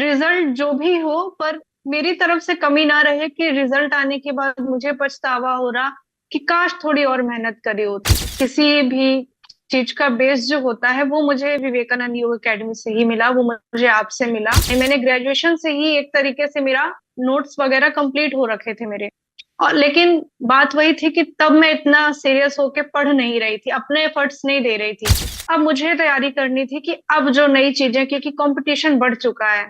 Result जो भी हो, पर मेरी तरफ से कमी ना रहे कि रिजल्ट आने के बाद मुझे पछतावा हो रहा कि काश थोड़ी और मेहनत करी होती। किसी भी चीज का बेस जो होता है वो मुझे विवेकानंद योग एकेडमी से ही मिला, वो मुझे आपसे मिला। मैंने ग्रेजुएशन से ही एक तरीके से मेरा नोट्स वगैरह कंप्लीट हो रखे थे मेरे। और लेकिन बात वही थी कि तब मैं इतना सीरियस होके पढ़ नहीं रही थी, अपने एफर्ट्स नहीं दे रही थी। अब मुझे तैयारी करनी थी कि अब जो नई चीजें, क्योंकि कंपटीशन बढ़ चुका है,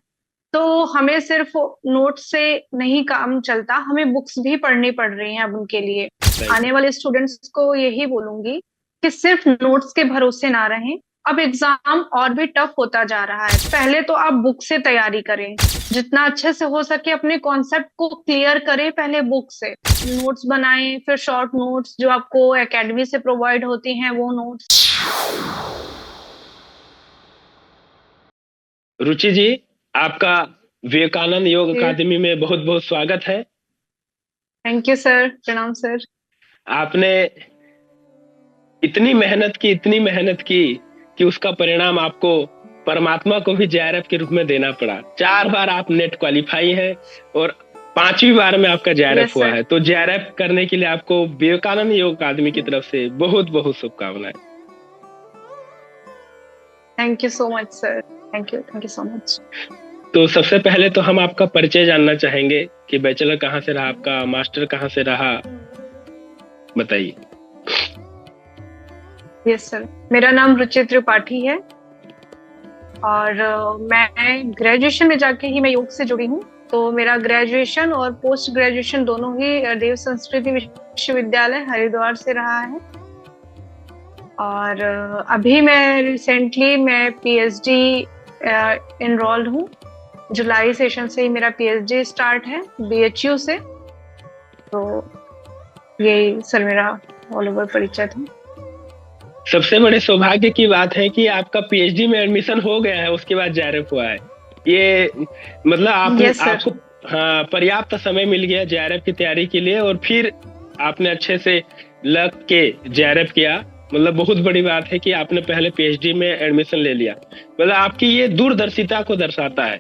तो हमें सिर्फ नोट से नहीं काम चलता, हमें बुक्स भी पढ़नी पड़ रही हैं अब उनके लिए। सही। आने वाले स्टूडेंट्स को यही बोलूंगी कि सिर्फ नोट्स के भरोसे ना रहें। अब एग्जाम और भी टफ होता जा रहा है, पहले तो आप बुक से तैयारी करें, जितना अच्छे से हो सके अपने कॉन्सेप्ट को क्लियर करें पहले बुक से। नोट्स बनाएं, फिर शॉर्ट नोट्स जो आपको एकेडमी से प्रोवाइड होती हैं वो नोट्स। रुचि जी, आपका विवेकानंद योग अकादमी में बहुत बहुत स्वागत है। थैंक यू सर, प्रणाम सर। आपने इतनी मेहनत की कि उसका परिणाम आपको परमात्मा को भी जेआरएफ के रूप में देना पड़ा। 4 बार आप नेट क्वालिफाई है और 5वीं बार में आपका जेआरएफ यस हुआ सर। है। तो जेआरएफ करने के लिए आपको विवेकानंद योग अकादमी की तरफ से बहुत बहुत शुभकामनाएं। Thank you so much sir. Thank you so much. तो सबसे पहले तो हम आपका परिचय जानना चाहेंगे कि बैचलर कहाँ से रहा आपका, मास्टर कहाँ से रहा, बताइए। यस सर, मेरा नाम रुचि त्रिपाठी है और मैं ग्रेजुएशन में जाके ही मैं योग से जुड़ी हूँ। तो मेरा ग्रेजुएशन और पोस्ट ग्रेजुएशन दोनों ही देव संस्कृति विश्वविद्यालय हरिद्वार से रहा है। और अभी मैं रिसेंटली मैं पीएचडी इनरोल्ड हूँ। जुलाई सेशन से ही मेरा पीएचडी स्टार्ट है बीएचयू से। तो यही सर मेरा ऑल ओवर परिचय था। सबसे बड़े सौभाग्य की बात है कि आपका पीएचडी में एडमिशन हो गया है, उसके बाद जेआरएफ हुआ है। ये मतलब यस सर। आपको हाँ पर्याप्त समय मिल गया जेआरएफ की तैयारी के लिए, और फिर आपने अच्छे से लग के जेआरएफ किया। मतलब बहुत बड़ी बात है कि आपने पहले पीएचडी में एडमिशन ले लिया। मतलब आपकी ये दूरदर्शिता को दर्शाता है।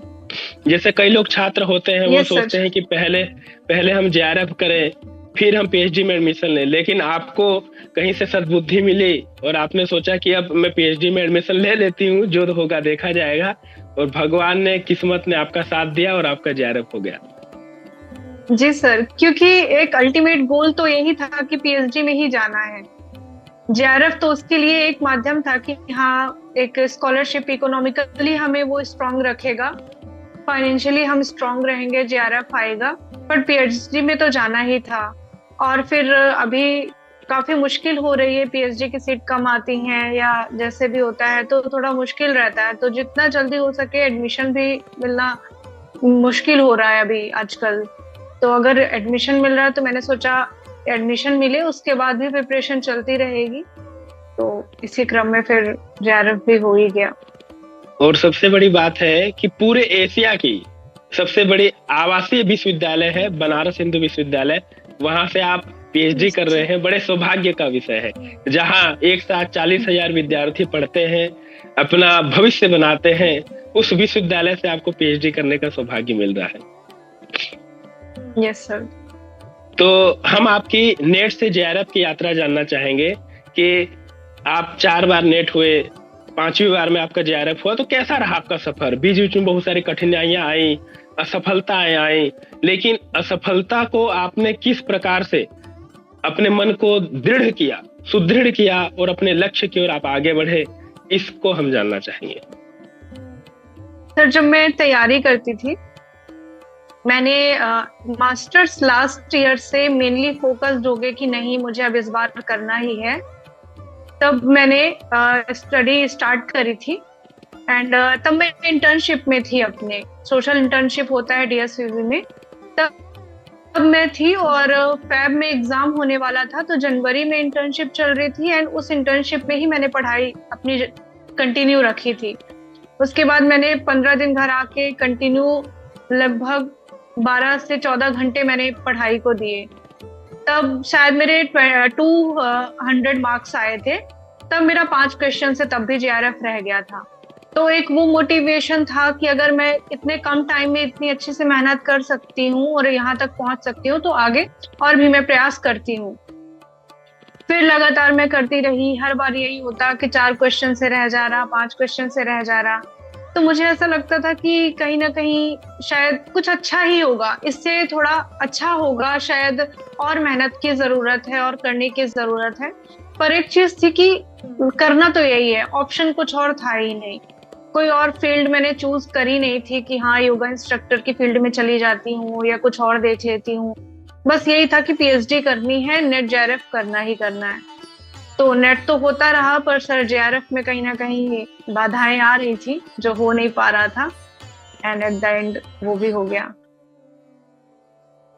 जैसे कई लोग छात्र होते हैं, वो यस सर। सोचते हैं कि पहले पहले हम जेआरएफ करें फिर हम पीएचडी में एडमिशन लें, लेकिन आपको कहीं से सद्बुद्धि मिली और आपने सोचा कि अब मैं पीएचडी में एडमिशन ले लेती हूँ, जो होगा देखा जाएगा। और भगवान ने, किस्मत ने आपका साथ दिया और आपका जेआरएफ हो गया। जी सर, क्योंकि एक अल्टीमेट गोल तो यही था कि पीएचडी में ही जाना है। जेआरएफ तो उसके लिए एक माध्यम था कि हाँ, एक स्कॉलरशिप इकोनॉमिकली हमें वो स्ट्रांग रखेगा, फाइनेंशियली हम स्ट्रांग रहेंगे, जेआरएफ आएगा। पर पीएचडी में तो जाना ही था। और फिर अभी काफी मुश्किल हो रही है, पीएचडी की सीट कम आती हैं या जैसे भी होता है तो थोड़ा मुश्किल रहता है। तो जितना जल्दी हो सके एडमिशन भी मिलना मुश्किल हो रहा है अभी आजकल। तो अगर एडमिशन मिल रहा है तो मैंने सोचा एडमिशन मिले, उसके बाद भी प्रिपरेशन चलती रहेगी। तो इसी क्रम में फिर जेआरएफ भी हो ही गया। और सबसे बड़ी बात है कि पूरे एशिया की सबसे बड़ी आवासीय विश्वविद्यालय है बनारस हिंदू विश्वविद्यालय। वहां से आप पीएचडी कर रहे हैं, बड़े सौभाग्य का विषय है। जहां एक साथ 40,000 विद्यार्थी पढ़ते हैं, अपना भविष्य बनाते हैं, उस विश्वविद्यालय से आपको पीएचडी करने का सौभाग्य मिल रहा है। Yes sir. तो हम आपकी नेट से जेआरएफ की यात्रा जानना चाहेंगे कि आप 4 बार नेट हुए, 5वीं बार में आपका जेआरएफ हुआ, तो कैसा रहा आपका सफर? बीच बीच में बहुत सारी कठिनाइयां आई, असफलताएं आई, लेकिन असफलता को आपने किस प्रकार से अपने मन को दृढ़ किया, सुदृढ़ किया और अपने लक्ष्य की ओर आप आगे बढ़े, इसको हम जानना चाहेंगे। सर, जब मैं तैयारी करती थी, मैंने मास्टर्स लास्ट ईयर से मेनली फोकस्ड हो गए कि नहीं मुझे अब इस बार करना ही है। तब मैंने स्टडी स्टार्ट करी थी। एंड तब मैं इंटर्नशिप में थी, अपने सोशल इंटर्नशिप होता है डीएसवीवी में। तब तब मैं थी और फेब में एग्जाम होने वाला था, तो जनवरी में इंटर्नशिप चल रही थी एंड उस इंटर्नशिप में ही मैंने पढ़ाई अपनी कंटिन्यू रखी थी। उसके बाद मैंने 15 दिन घर आके कंटिन्यू लगभग 12 से 14 घंटे मैंने पढ़ाई को दिए। तब शायद मेरे 200 मार्क्स आए थे। तब मेरा 5 क्वेश्चन से तब भी जेआरएफ रह गया था। तो एक वो मोटिवेशन था कि अगर मैं इतने कम टाइम में इतनी अच्छे से मेहनत कर सकती हूँ और यहाँ तक पहुंच सकती हूँ, तो आगे और भी मैं प्रयास करती हूँ। फिर लगातार मैं करती रही। हर बार यही होता कि 4 क्वेश्चन से रह जा रहा, 5 क्वेश्चन से रह जा रहा। तो मुझे ऐसा लगता था कि कहीं ना कहीं शायद कुछ अच्छा ही होगा, इससे थोड़ा अच्छा होगा शायद, और मेहनत की जरूरत है और करने की जरूरत है। पर एक चीज थी कि करना तो यही है, ऑप्शन कुछ और था ही नहीं। कोई और फील्ड मैंने चूज करी नहीं थी कि हाँ योगा इंस्ट्रक्टर की फील्ड में चली जाती हूँ या कुछ और देख लेती हूँ। बस यही था कि पीएचडी करनी है, नेट जेआरएफ करना ही करना है। तो नेट तो होता रहा, पर सर जेआरएफ में कहीं ना कहीं बाधाएं आ रही थी जो हो नहीं पा रहा था, एंड एट द एंड वो भी हो गया।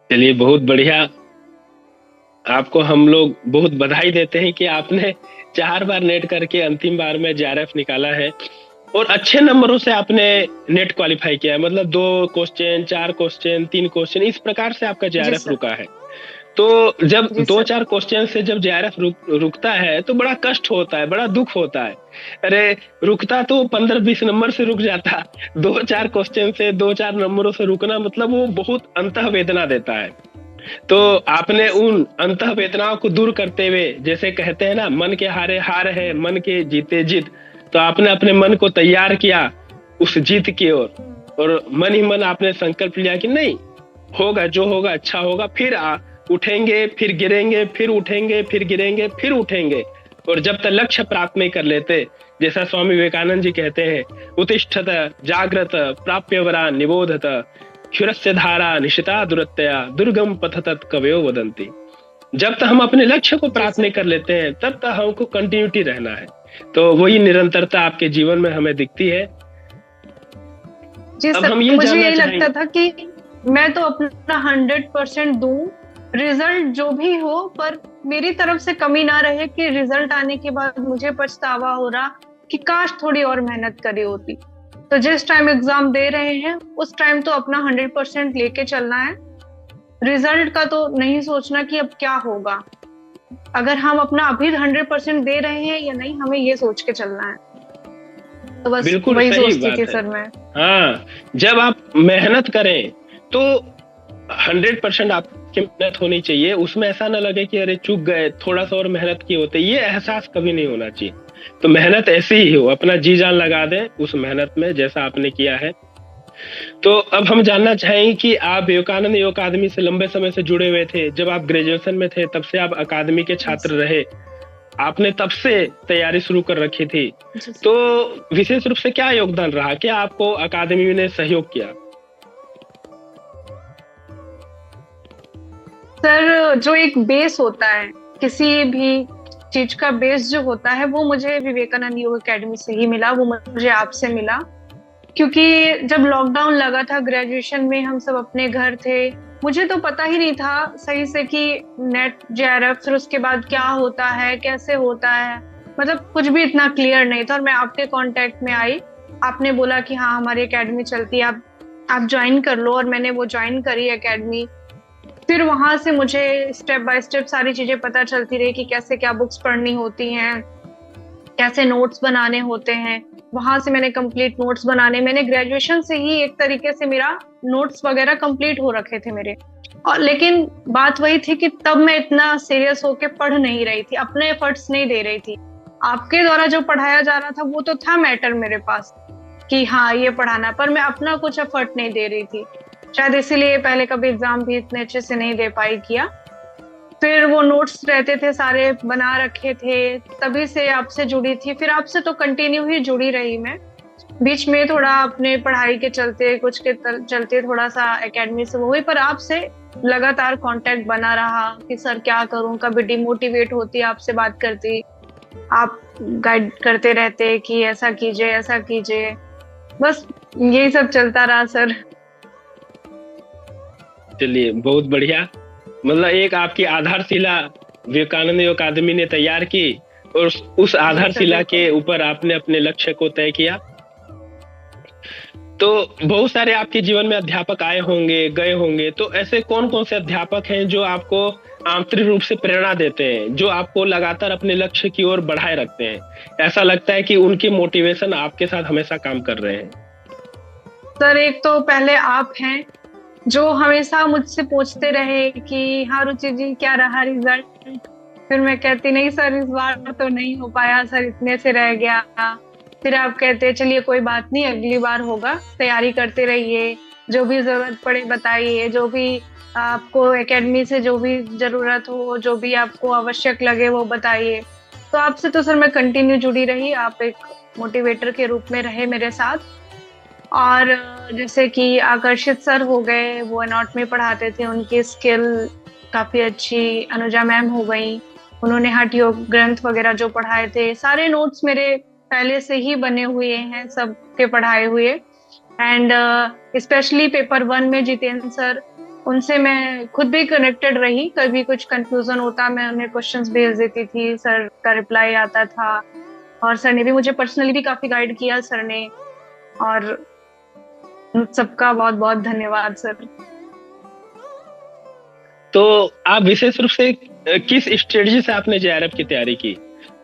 चलिए, बहुत बढ़िया। आपको हम लोग बहुत बधाई देते हैं कि आपने 4 बार नेट करके अंतिम बार में जेआरएफ निकाला है और अच्छे नंबरों से आपने नेट क्वालिफाई किया है। मतलब 2 क्वेश्चन, 4 क्वेश्चन, 3 क्वेश्चन, इस प्रकार से आपका जी जेआरएफ सर। रुका है। तो जब जी दो सर। चार क्वेश्चन से जब जेआरएफ रुकता है तो बड़ा कष्ट होता है, बड़ा दुख होता है। अरे, रुकता तो 15-20 नंबर से रुक जाता, 2-4 क्वेश्चन से 2-4 नंबरों से रुकना मतलब वो बहुत अंतः वेदना देता है। तो आपने उन अंतः वेदनाओं को दूर करते हुए, जैसे कहते हैं ना, मन के हारे हार है, मन के जीते जीत। तो आपने अपने मन को तैयार किया उस जीत की ओर, और मन ही मन आपने संकल्प लिया कि नहीं, होगा जो होगा अच्छा होगा। फिर उठेंगे, फिर गिरेंगे, फिर उठेंगे, फिर गिरेंगे, फिर उठेंगे। और जब तक लक्ष्य प्राप्त नहीं कर लेते, जैसा स्वामी विवेकानंद जी कहते हैं, उत्तिष्ठत जाग्रत प्राप्य वरा निबोधत क्षुरस्य धारा निशिता दुरत्यया दुर्गम पथ तत् कवयो वदंती। जब तक हम अपने लक्ष्य को प्राप्त नहीं कर लेते हैं, तब तक हमको कंटिन्यूटी रहना है। तो वही निरंतरता आपके जीवन में हमें दिखती है। जी अब सर, हम ये मुझे जानना यही चाहेंगे। लगता था कि मैं तो अपना 100% दूं, रिजल्ट जो भी हो, पर मेरी तरफ से कमी ना रहे कि रिजल्ट आने के बाद मुझे पछतावा हो रहा कि काश थोड़ी और मेहनत करी होती। तो जिस टाइम एग्जाम दे रहे हैं उस टाइम तो अपना 100% लेके चलना है। रिजल्ट का तो नहीं सोचना कि अब क्या होगा। अगर हम अपना अभी 100% दे रहे हैं या नहीं, हमें ये सोच के चलना है। तो बस बिल्कुल वही सही सोचती थी बात है। सर मैं। हाँ, जब आप मेहनत करें तो 100% आपकी मेहनत होनी चाहिए। उसमें ऐसा ना लगे कि अरे चूक गए, थोड़ा सा और मेहनत की होते, ये एहसास कभी नहीं होना चाहिए। तो मेहनत ऐसी ही हो, अपना जी जान लगा दें उस मेहनत में, जैसा आपने किया है। तो अब हम जानना चाहेंगे कि आप विवेकानंद योग अकादमी से लंबे समय से जुड़े हुए थे। जब आप ग्रेजुएशन में थे तब से आप अकादमी के छात्र रहे, आपने तब से तैयारी शुरू कर रखी थी। तो विशेष रूप से क्या योगदान रहा, क्या आपको अकादमी ने सहयोग किया? सर, जो एक बेस होता है किसी भी चीज का, बेस जो होता है वो मुझे विवेकानंद योग एकेडमी से ही मिला, वो मुझे आपसे मिला। क्योंकि जब लॉकडाउन लगा था ग्रेजुएशन में, हम सब अपने घर थे। मुझे तो पता ही नहीं था सही से कि नेट जेआरएफ फिर उसके बाद क्या होता है, कैसे होता है, मतलब कुछ भी इतना क्लियर नहीं था। और मैं आपके कांटेक्ट में आई, आपने बोला कि हाँ हमारी एकेडमी चलती है, आप ज्वाइन कर लो। और मैंने वो ज्वाइन करी एकेडमी। फिर वहां से मुझे स्टेप बाय स्टेप सारी चीजें पता चलती रही कि कैसे क्या बुक्स पढ़नी होती हैं, कैसे नोट्स बनाने होते हैं। वहां से मैंने कंप्लीट नोट्स बनाने, मैंने ग्रेजुएशन से ही एक तरीके से मेरा नोट्स वगैरह कंप्लीट हो रखे थे मेरे। और लेकिन बात वही थी कि तब मैं इतना सीरियस होके पढ़ नहीं रही थी, अपने एफर्ट्स नहीं दे रही थी। आपके द्वारा जो पढ़ाया जा रहा था वो तो था मैटर मेरे पास कि हाँ ये पढ़ाना, पर मैं अपना कुछ एफर्ट नहीं दे रही थी। शायद इसीलिए पहले कभी एग्जाम भी इतने अच्छे से नहीं दे पाई किया। फिर वो नोट्स रहते थे सारे बना रखे थे, तभी से आपसे जुड़ी थी। फिर आपसे तो कंटिन्यू ही जुड़ी रही मैं। बीच में थोड़ा अपने पढ़ाई के चलते, कुछ के चलते थोड़ा सा एकेडमी से वो हुई, पर आपसे लगातार कांटेक्ट बना रहा कि सर क्या करूं। कभी डिमोटिवेट होती, आपसे बात करती, आप गाइड करते रहते कि ऐसा कीजिए ऐसा कीजिए। बस यही सब चलता रहा सर। चलिए, बहुत बढ़िया। मतलब एक आपकी आधारशिला विवेकानंद योग अकादमी ने तैयार की, और उस आधारशिला के ऊपर आपने अपने लक्ष्य को तय किया। तो बहुत सारे आपके जीवन में अध्यापक आए होंगे, गए होंगे, तो ऐसे कौन कौन से अध्यापक हैं जो आपको आंतरिक रूप से प्रेरणा देते हैं, जो आपको लगातार अपने लक्ष्य की ओर बढ़ाए रखते हैं? ऐसा लगता है कि उनकी मोटिवेशन आपके साथ हमेशा काम कर रहे हैं। सर एक तो पहले आप हैं जो हमेशा मुझसे पूछते रहे कि हाँ रुचि जी क्या रहा रिजल्ट। फिर मैं कहती नहीं सर इस बार तो नहीं हो पाया सर, इतने से रह गया। फिर आप कहते चलिए कोई बात नहीं, अगली बार होगा, तैयारी करते रहिए, जो भी जरूरत पड़े बताइए, जो भी आपको एकेडमी से जो भी जरूरत हो, जो भी आपको आवश्यक लगे वो बताइए। तो आपसे तो सर मैं कंटिन्यू जुड़ी रही, आप एक मोटिवेटर के रूप में रहे मेरे साथ। और जैसे कि आकर्षित सर हो गए, वो एनाटॉमी पढ़ाते थे, उनकी स्किल काफी अच्छी। अनुजा मैम हो गई, उन्होंने हठ योग ग्रंथ वगैरह जो पढ़ाए थे, सारे नोट्स मेरे पहले से ही बने हुए हैं सबके पढ़ाए हुए। एंड स्पेशली पेपर 1 में जितेंद्र सर, उनसे मैं खुद भी कनेक्टेड रही। कभी कुछ कंफ्यूजन होता मैं उन्हें क्वेश्चंस भेज देती थी, सर का रिप्लाई आता था। और सर ने भी मुझे पर्सनली भी काफी गाइड किया सर ने। और सबका बहुत बहुत धन्यवाद सर। तो आप विशेष रूप से किस स्ट्रेटजी से आपने जेआरएफ की तैयारी की?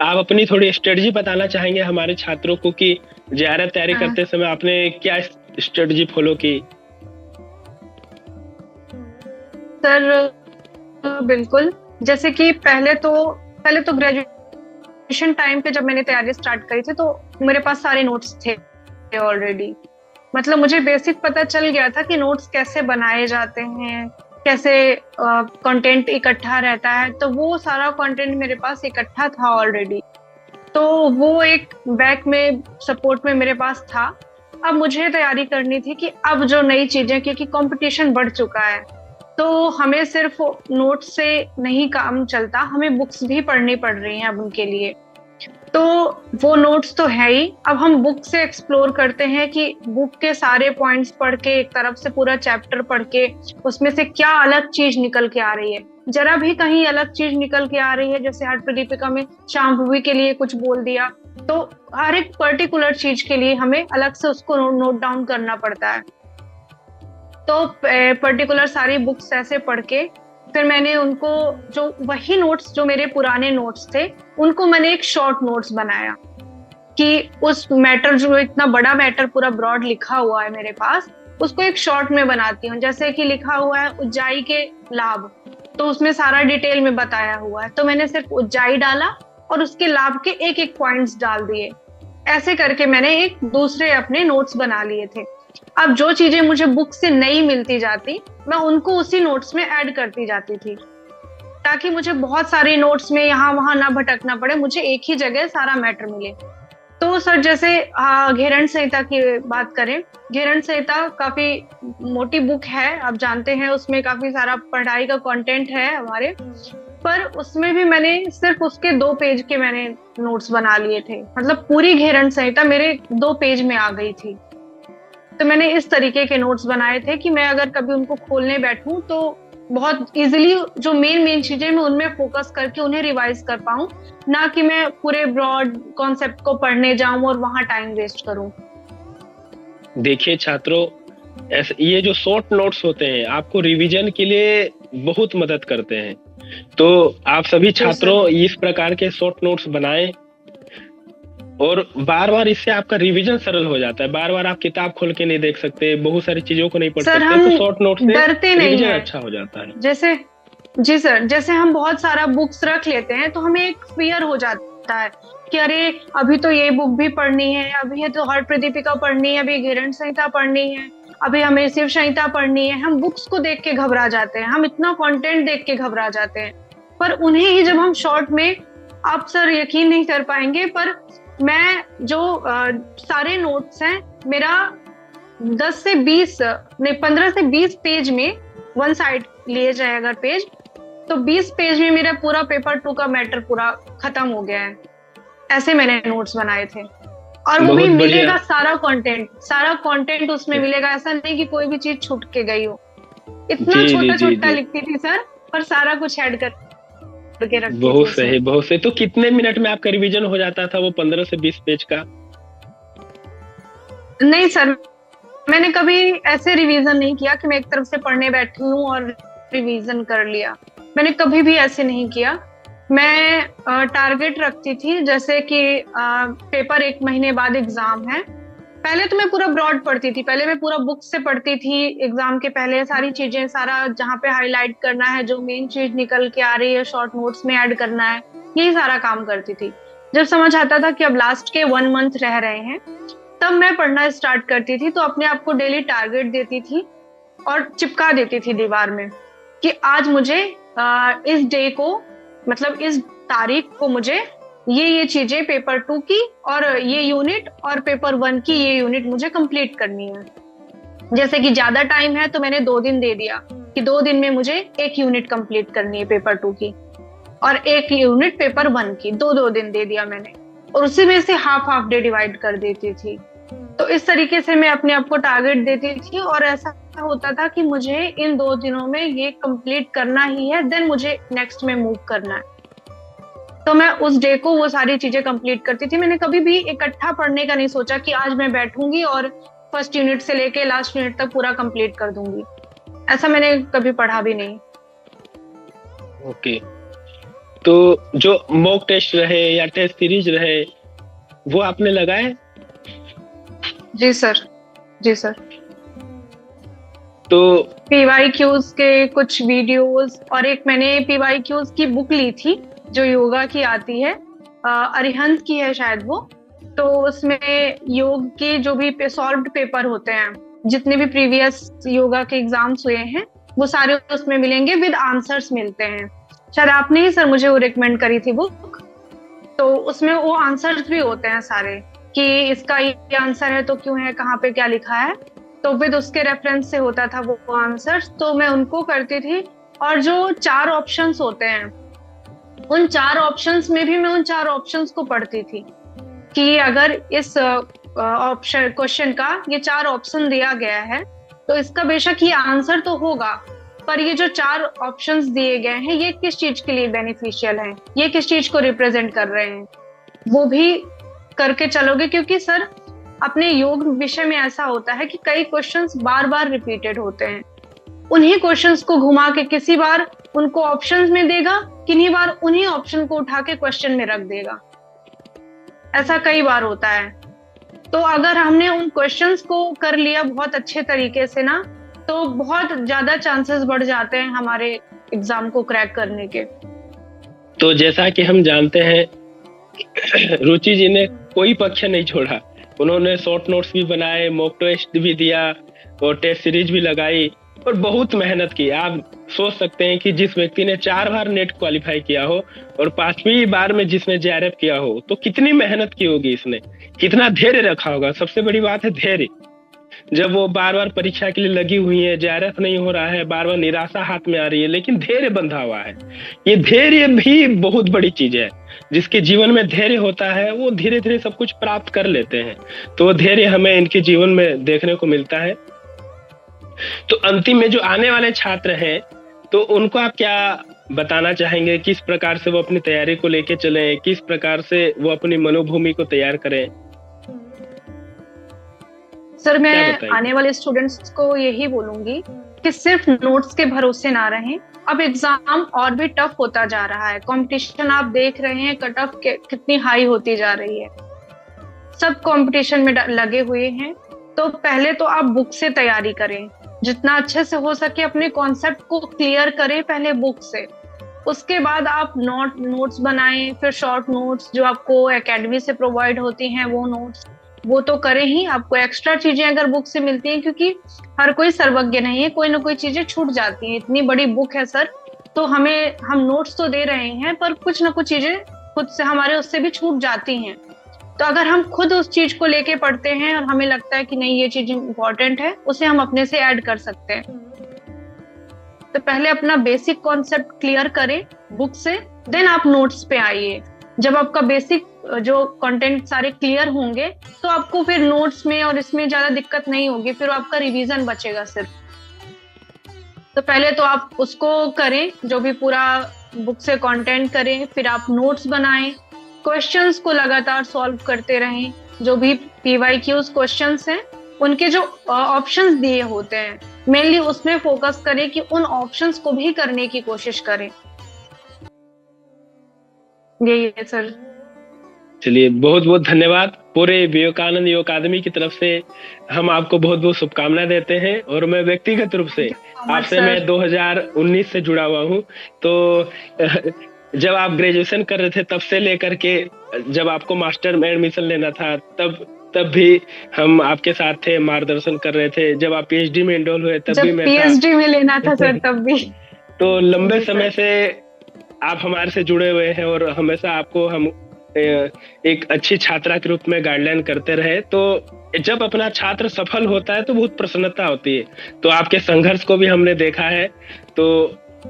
आप अपनी थोड़ी स्ट्रेटजी बताना चाहेंगे हमारे छात्रों को कि जेआरएफ तैयारी करते समय आपने क्या स्ट्रेटजी फॉलो की? सर बिल्कुल, जैसे कि पहले तो ग्रेजुएशन टाइम पे जब मैंने तैयारी स्टार्ट करी थी तो मेरे पास सारे नोट्स थे ऑलरेडी। मतलब मुझे बेसिक पता चल गया था कि नोट्स कैसे बनाए जाते हैं, कैसे कंटेंट इकट्ठा रहता है। तो वो सारा कंटेंट मेरे पास इकट्ठा था ऑलरेडी, तो वो एक बैक में सपोर्ट में मेरे पास था। अब मुझे तैयारी करनी थी कि अब जो नई चीजें, क्योंकि कंपटीशन बढ़ चुका है, तो हमें सिर्फ नोट्स से नहीं काम चलता, हमें बुक्स भी पढ़नी पड़ रही हैं अब उनके लिए। तो वो नोट्स तो है ही, अब हम बुक से एक्सप्लोर करते हैं कि बुक के सारे पॉइंट्स पढ़ के, एक तरफ से पूरा चैप्टर पढ़ के, उसमें से क्या अलग चीज निकल के आ रही है। जरा भी कहीं अलग चीज निकल के आ रही है, जैसे हठ प्रदीपिका में शांभवी के लिए कुछ बोल दिया, तो हर एक पर्टिकुलर चीज के लिए हमें अलग से उसको नोट डाउन करना पड़ता है। तो पर्टिकुलर सारी बुक्स ऐसे पढ़ के फिर मैंने उनको, जो वही नोट्स जो मेरे पुराने नोट्स थे, उनको मैंने एक शॉर्ट नोट्स बनाया कि उस मैटर, जो इतना बड़ा मैटर पूरा ब्रॉड लिखा हुआ है मेरे पास, उसको एक शॉर्ट में बनाती हूँ। जैसे कि लिखा हुआ है उज्जाई के लाभ, तो उसमें सारा डिटेल में बताया हुआ है, तो मैंने सिर्फ उज्जाई डाला और उसके लाभ के एक एक पॉइंट्स डाल दिए। ऐसे करके मैंने एक दूसरे अपने नोट्स बना लिए थे। अब जो चीजें मुझे बुक से नहीं मिलती जाती, मैं उनको उसी नोट्स में ऐड करती जाती थी, ताकि मुझे बहुत सारे नोट्स में यहाँ वहां ना भटकना पड़े, मुझे एक ही जगह सारा मैटर मिले। तो सर जैसे घेरण संहिता की बात करें, घेरण संहिता काफी मोटी बुक है, आप जानते हैं, उसमें काफी सारा पढ़ाई का कंटेंट है हमारे, पर उसमें भी मैंने सिर्फ उसके 2 पेज के मैंने नोट्स बना लिए थे। मतलब पूरी घेरण संहिता मेरे 2 पेज में आ गई थी। तो मैंने इस तरीके के नोट्स बनाए थे कि मैं अगर कभी उनको खोलने बैठूं तो बहुत इजीली जो मेन चीजें मैं उनमें फोकस करके उन्हें रिवाइज कर पाऊं, ना कि मैं पूरे ब्रॉड कॉन्सेप्ट को पढ़ने जाऊं और वहां टाइम वेस्ट करूं। देखिए छात्रों, ये जो शॉर्ट नोट्स होते हैं आपको रिवीजन के लिए बहुत मदद करते हैं। तो आप सभी छात्रों इस प्रकार के शॉर्ट नोट्स बनाएं, और बार बार इससे आपका रिवीजन सरल हो जाता है। बार बार आप किताब खोल के नहीं देख सकते, बहुत सारी चीजों को नहीं पढ़ सकते, तो शॉर्ट नोट से रिवीजन अच्छा हो जाता है। जैसे जी सर, जैसे हम बहुत सारा बुक्स रख लेते हैं तो हमें एक फियर हो जाता है कि अरे अभी तो ये बुक भी पढ़नी है, अभी है तो हठ प्रदीपिका पढ़नी है, अभी घेरण संहिता पढ़नी है, अभी हमें शिव संहिता पढ़नी है। हम बुक्स को देख के घबरा जाते हैं, हम इतना कंटेंट देख के घबरा जाते हैं। पर उन्हें ही जब हम शॉर्ट में, आप सर यकीन नहीं कर पाएंगे, पर मैं जो सारे नोट्स हैं मेरा 10 से 20 नहीं 15 से 20 पेज में, 1 साइड लिए जाए अगर पेज, तो 20 पेज में मेरा पूरा पेपर 2 का मैटर पूरा खत्म हो गया है। ऐसे मैंने नोट्स बनाए थे, और वो भी मिलेगा सारा कंटेंट उसमें मिलेगा। ऐसा नहीं कि कोई भी चीज छूट के गई हो। इतना छोटा छोटा लिखती थी सर, पर सारा कुछ ऐड कर के रखती थी। बहुत सही, बहुत सही। तो कितने मिनट में आपका रिवीजन हो जाता था वो 15 से 20 पेज का? नहीं सर, मैंने कभी ऐसे रिवीजन नहीं किया कि मैं एक तरफ से पढ़ने बैठी हूँ और रिवीजन कर लिया। मैंने कभी भी ऐसे नहीं किया। मैं टारगेट रखती थी, जैसे कि पेपर 1 महीने बाद एग्जाम है, पहले तो मैं पूरा ब्रॉड पढ़ती थी, पहले मैं पूरा बुक से पढ़ती थी एग्जाम के पहले सारी चीजें, सारा जहाँ पे हाईलाइट करना है, जो मेन चीज निकल के आ रही है शॉर्ट नोट्स में ऐड करना है, यही सारा काम करती थी। जब समझ आता था कि अब लास्ट के 1 मंथ रह रहे हैं, तब मैं पढ़ना स्टार्ट करती थी। तो अपने आप को डेली टारगेट देती थी और चिपका देती थी दीवार में कि आज मुझे इस डे को, मतलब इस तारीख को मुझे ये चीजें पेपर 2 की और ये यूनिट और पेपर 1 की ये यूनिट मुझे कंप्लीट करनी है। जैसे कि ज्यादा टाइम है तो मैंने 2 दिन दे दिया कि 2 दिन में मुझे एक यूनिट कंप्लीट करनी है पेपर 2 की, और एक यूनिट पेपर 1 की, 2-2 दिन दे दिया मैंने, और उसी में से हाफ डे डिवाइड कर देती थी। तो इस तरीके से मैं अपने आप को टारगेट देती थी, और ऐसा होता था कि मुझे इन 2 दिनों में ये कंप्लीट करना ही है, देन मुझे नेक्स्ट में मूव करना है। तो मैं उस डे को वो सारी चीजें कंप्लीट करती थी। मैंने कभी भी इकट्ठा पढ़ने का नहीं सोचा कि आज मैं बैठूंगी और फर्स्ट यूनिट से लेके लास्ट यूनिट तक पूरा कंप्लीट कर दूंगी, ऐसा मैंने कभी पढ़ा भी नहीं। ओके, तो जो मॉक टेस्ट रहे या टेस्ट सीरीज रहे वो आपने लगाए? जी सर, जी सर। तो पीवाईक्यूज के कुछ वीडियोस, और एक मैंने पीवाईक्यूज की बुक ली थी जो योगा की आती है, अरिहंत की है शायद वो। तो उसमें योग के जो भी सॉल्व्ड पेपर होते हैं, जितने भी प्रीवियस योगा के एग्जाम्स हुए हैं, वो सारे उसमें मिलेंगे, विद आंसर्स मिलते हैं। शायद आपने ही सर मुझे वो रिकमेंड करी थी बुक। तो उसमें वो आंसर्स भी होते हैं सारे, कि इसका ये आंसर है तो क्यों है, कहाँ पे क्या लिखा है, तो विद उसके रेफरेंस से होता था वो आंसर्स। तो मैं उनको करती थी, और जो 4 ऑप्शंस होते हैं, उन 4 ऑप्शंस में भी मैं उन 4 ऑप्शंस को पढ़ती थी कि अगर इस ऑप्शन क्वेश्चन का ये 4 ऑप्शन दिया गया है तो इसका बेशक ये आंसर तो होगा, पर ये जो 4 ऑप्शंस दिए गए हैं ये किस चीज के लिए बेनिफिशियल हैं, ये किस चीज को रिप्रेजेंट कर रहे हैं, वो भी करके चलोगे। क्योंकि सर अपने योग विषय में ऐसा होता है कि कई क्वेश्चंस बार बार रिपीटेड होते हैं, उन्हीं क्वेश्चंस को घुमा के किसी बार उनको ऑप्शंस में देगा, किन्हीं बार उन्हीं ऑप्शन को उठा के क्वेश्चन में रख देगा, ऐसा कई बार होता है। तो अगर हमने उन क्वेश्चंस को कर लिया बहुत अच्छे तरीके से ना, तो बहुत ज्यादा चांसेस बढ़ जाते हैं हमारे एग्जाम को क्रैक करने के। तो जैसा कि हम जानते हैं रुचि जी ने कोई पक्ष नहीं छोड़ा, उन्होंने शॉर्ट नोट्स भी बनाए, मॉक टेस्ट भी दिया और टेस्ट सीरीज भी लगाई और बहुत मेहनत की। आप सोच सकते हैं कि जिस व्यक्ति ने 4 बार नेट क्वालिफाई किया हो और 5वीं बार में जिसने जेआरएफ किया हो, तो कितनी मेहनत की होगी इसने, कितना धैर्य रखा होगा। सबसे बड़ी बात है धैर्य। जब वो बार बार परीक्षा के लिए लगी हुई है, जेआरएफ नहीं हो रहा है, बार बार निराशा हाथ में आ रही है, लेकिन धैर्य बंधा हुआ है। ये धैर्य भी बहुत बड़ी चीज है। जिसके जीवन में धैर्य होता है वो धीरे धीरे सब कुछ प्राप्त कर लेते हैं। तो वो धैर्य हमें इनके जीवन में देखने को मिलता है। तो अंतिम में जो आने वाले छात्र हैं, तो उनको आप क्या बताना चाहेंगे, किस प्रकार से वो अपनी तैयारी को लेके चले, किस प्रकार से वो अपनी मनोभूमि को तैयार करें? सर मैं आने वाले स्टूडेंट्स को यही बोलूंगी कि सिर्फ नोट्स के भरोसे ना रहें। अब एग्जाम और भी टफ होता जा रहा है, कंपटीशन आप देख रहे हैं, कट ऑफ कितनी हाई होती जा रही है, सब कंपटीशन में लगे हुए हैं। तो पहले तो आप बुक से तैयारी करें, जितना अच्छे से हो सके अपने कॉन्सेप्ट को क्लियर करें पहले बुक से। उसके बाद आप नोट्स बनाएं, फिर शॉर्ट नोट्स जो आपको एकेडमी से प्रोवाइड होती हैं वो नोट्स, वो तो करें ही। आपको एक्स्ट्रा चीजें अगर बुक से मिलती हैं, क्योंकि हर कोई सर्वज्ञ नहीं है, कोई ना कोई चीजें छूट जाती हैं। इतनी बड़ी बुक है सर, तो हम नोट्स तो दे रहे हैं, पर कुछ ना कुछ चीजें खुद से हमारे उससे भी छूट जाती हैं। तो अगर हम खुद उस चीज को लेके पढ़ते हैं और हमें लगता है कि नहीं ये चीज इंपॉर्टेंट है, उसे हम अपने से ऐड कर सकते हैं। तो पहले अपना बेसिक कॉन्सेप्ट क्लियर करें बुक से, देन आप नोट्स पे आइए। जब आपका बेसिक जो कंटेंट सारे क्लियर होंगे तो आपको फिर नोट्स में और इसमें ज्यादा दिक्कत नहीं होगी, फिर आपका रिवीजन बचेगा सिर्फ। तो पहले तो आप उसको करें, जो भी पूरा बुक से कंटेंट करें, फिर आप नोट्स बनाएं, क्वेश्चंस को लगातार सॉल्व करते रहें। जो भी पीवाईक्यूज क्वेश्चंस हैं उनके जो ऑप्शंस दिए होते हैं, मेनली उसमें फोकस करें कि उन ऑप्शंस को भी करने की कोशिश करें। यही है सर। चलिए, बहुत बहुत धन्यवाद। पूरे विवेकानंद योग अकादमी की तरफ से हम आपको बहुत बहुत शुभकामनाएं देते हैं, और मैं व्यक्तिगत रूप से थैंक यू सो मच आपसे मैं सर। 2019 से जुड़ा हुआ हूँ। तो जब आप ग्रेजुएशन कर रहे थे तब से लेकर के जब आपको मास्टर में एडमिशन लेना था, तब तब भी हम आपके साथ थे, मार्गदर्शन कर रहे थे। जब आप पीएचडी में एनरोल हुए तब भी जब मैं था। पीएचडी में लेना था सर तब भी। तो लंबे जी समय सर। से आप हमारे से जुड़े हुए हैं, और हमेशा आपको हम एक अच्छी छात्रा के रूप में गाइडलाइन करते रहे। तो जब अपना छात्र सफल होता है तो बहुत प्रसन्नता होती है। तो आपके संघर्ष को भी हमने देखा है। तो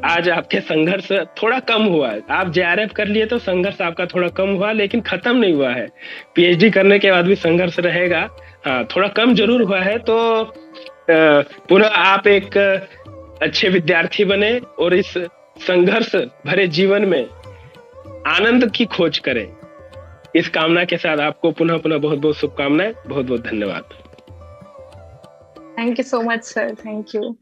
आज आपके संघर्ष थोड़ा कम हुआ है, आप जेआरएफ कर लिए तो संघर्ष आपका थोड़ा कम हुआ, लेकिन खत्म नहीं हुआ है। पीएचडी करने के बाद भी संघर्ष रहेगा। हाँ, थोड़ा कम जी जरूर सर। हुआ है। तो पुनः आप एक अच्छे विद्यार्थी बने, और इस संघर्ष भरे जीवन में आनंद की खोज करें। इस कामना के साथ आपको पुनः पुनः बहुत बहुत शुभकामनाएं। बहुत बहुत धन्यवाद। Thank you so much sir. Thank you.